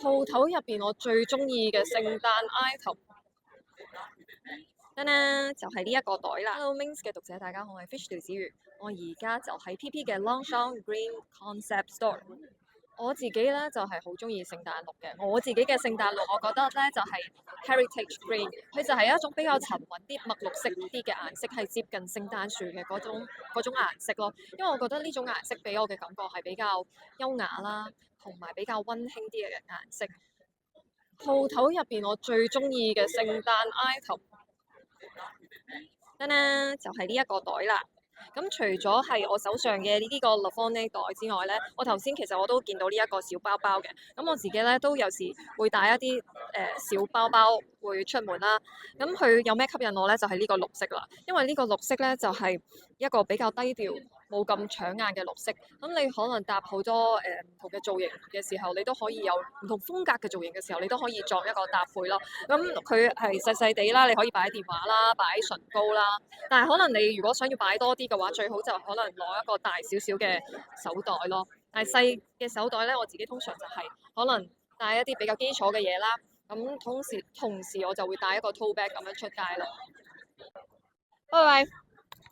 鋪頭入邊我最中意嘅聖誕 item，噔噔就係呢一個袋啦。Hello Minx 嘅讀者大家好，我係 Fish 條子魚，我而家就喺 PP 嘅 Longchamp Green Concept Store。我自己咧就係好中意聖誕綠嘅，我自己嘅聖誕綠我覺得咧就係 Heritage Green，佢就係一種比較沉穩啲、墨綠色啲嘅顏色，係接近聖誕樹嘅嗰種顏色咯。因為我覺得呢種顏色俾我嘅感覺係比較優雅啦，同埋比較溫馨啲嘅顏色。鋪頭入邊我最中意嘅聖誕 item，噔噔就係呢一個袋啦。咁除咗係我手上嘅呢個 Lavone 袋之外咧，我頭先其實我都見到呢一個小包包嘅。咁我自己咧都有時會帶一啲小包包會出門啦。咁佢有咩吸引我咧？就係呢個綠色啦。因為呢個綠色咧就係一個比較低調、冇咁搶眼嘅綠色。咁你可能搭好多唔同嘅造型嘅時候，你都可以有唔同風格嘅造型嘅時候，你都可以作一個搭配咯。咁佢係細細地啦，你可以擺電話啦，擺唇膏啦。但係可能你如果想要擺多啲嘅話，最好就可能攞一個大少少嘅手袋咯。但係細嘅手袋咧，我自己通常就係可能帶一啲比較基礎嘅嘢啦。咁同時我就會帶一個 tote bag 咁樣出街咯。拜拜。